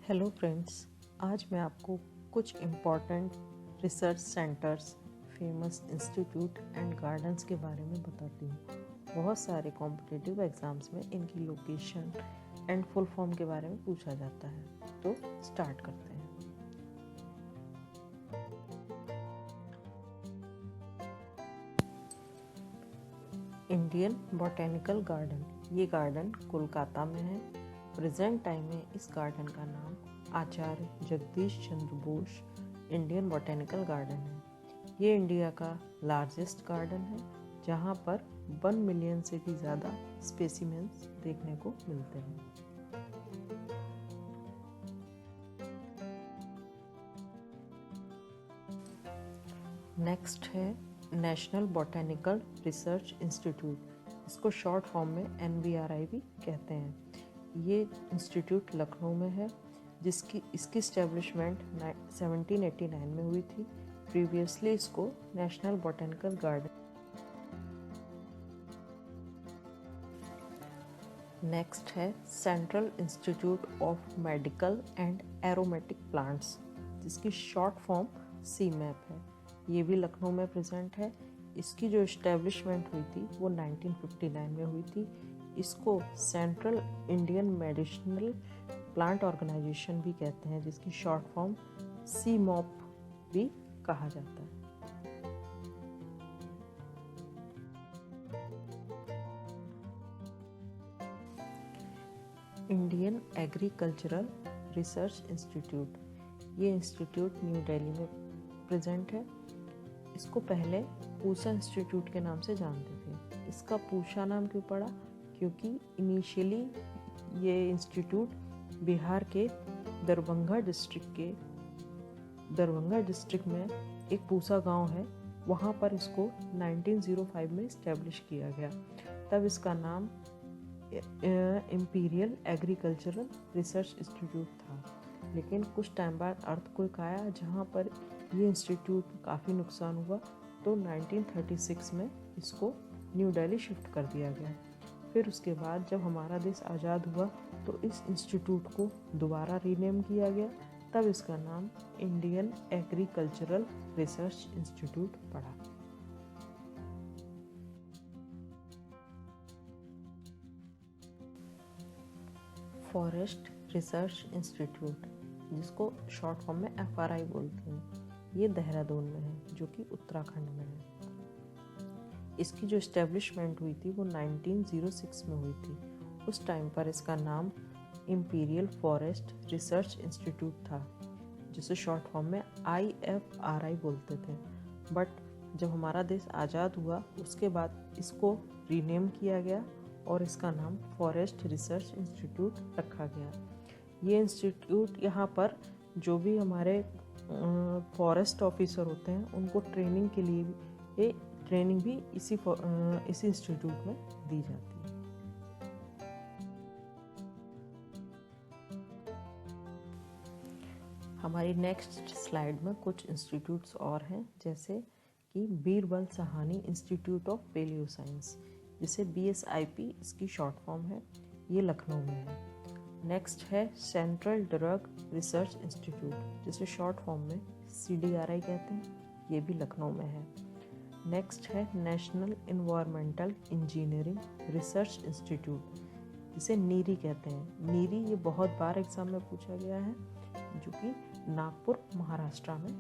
Hello friends, आज मैं आपको कुछ important research centres, famous institute and gardens के बारे में बताती हूँ। बहुत सारे कॉम्पिटिटिव एग्ज़ाम्स में इनकी लोकेशन एंड फुल फॉर्म के बारे में पूछा जाता है। तो स्टार्ट करते हैं। इंडियन बॉटेनिकल गार्डन, ये गार्डन कोलकाता में है। प्रेजेंट टाइम में इस गार्डन का नाम आचार्य Jagdish Chandra Bose Indian botanical garden है। ये इंडिया का लार्जेस्ट गार्डन है, जहाँ पर 1 मिलियन से भी ज़्यादा स्पेसिमेंस देखने को मिलते हैं। नेक्स्ट है नेशनल बॉटेनिकल रिसर्च इंस्टीट्यूट, इसको शॉर्ट फॉर्म में NBRI भी कहते हैं। ये इंस्टीट्यूट लखनऊ में है, इसकी इस्टेब्लिशमेंट 1789 में हुई थी। प्रीवियसली इसको नेशनल बॉटेनिकल गार्डन। नेक्स्ट है central institute of medical and aromatic plants, जिसकी शॉर्ट फॉर्म CMAP है। ये भी लखनऊ में प्रेजेंट है। इसकी जो इस्टेब्लिशमेंट हुई थी वो 1959 में हुई थी। इसको central Indian medicinal plant organization भी कहते हैं, जिसकी शॉर्ट फॉर्म CMOP भी कहा जाता है। इंडियन एग्रीकल्चरल रिसर्च इंस्टीट्यूट, ये इंस्टीट्यूट न्यू दिल्ली में प्रेजेंट है। इसको पहले पूसा इंस्टीट्यूट के नाम से जानते थे। इसका पूसा नाम क्यों पड़ा? क्योंकि इनिशियली ये इंस्टीट्यूट बिहार के दरभंगा डिस्ट्रिक्ट में एक पूसा गांव है, वहाँ पर इसको 1905 में इस्टेब्लिश किया गया। तब इसका नाम इम्पीरियल एग्रीकल्चरल रिसर्च इंस्टीट्यूट था। लेकिन कुछ टाइम बाद अर्थक्वेक आया, जहाँ पर ये इंस्टीट्यूट काफ़ी नुकसान हुआ, तो 1936 में इसको न्यू दिल्ली शिफ्ट कर दिया गया। फिर उसके बाद जब हमारा देश आज़ाद हुआ तो इस इंस्टीट्यूट को दोबारा रीनेम किया गया। तब इसका नाम इंडियन एग्रीकल्चरल रिसर्च इंस्टीट्यूट पड़ा। फॉरेस्ट रिसर्च इंस्टीट्यूट, जिसको शॉर्ट फॉर्म में FRI बोलते हैं, ये देहरादून में है, जो कि उत्तराखंड में है। इसकी जो इस्टेब्लिशमेंट हुई थी वो 1906 में हुई थी। उस टाइम पर इसका नाम इम्पीरियल फॉरेस्ट रिसर्च इंस्टीट्यूट था, जिसे शॉर्ट फॉर्म में IFRI बोलते थे। बट जब हमारा देश आज़ाद हुआ उसके बाद इसको रीनेम किया गया और इसका नाम फॉरेस्ट रिसर्च इंस्टीट्यूट रखा गया। ये इंस्टीट्यूट यहाँ पर जो भी हमारे फॉरेस्ट ऑफिसर होते हैं उनको ट्रेनिंग के लिए ये ट्रेनिंग भी इसी इंस्टीट्यूट में दी जाती है। हमारी नेक्स्ट स्लाइड में कुछ इंस्टीट्यूट्स और हैं, जैसे कि Birbal Sahani institute of paleo science, जिसे BSIP इसकी शॉर्ट फॉर्म है। ये लखनऊ में है। नेक्स्ट है सेंट्रल ड्रग रिसर्च इंस्टीट्यूट, जिसे शॉर्ट फॉर्म में CDRI कहते हैं। ये भी लखनऊ में है। नेक्स्ट है national environmental engineering research institute, जिसे नीरी कहते हैं। नीरी ये बहुत बार एग्जाम में पूछा गया है, जो कि नागपुर महाराष्ट्र में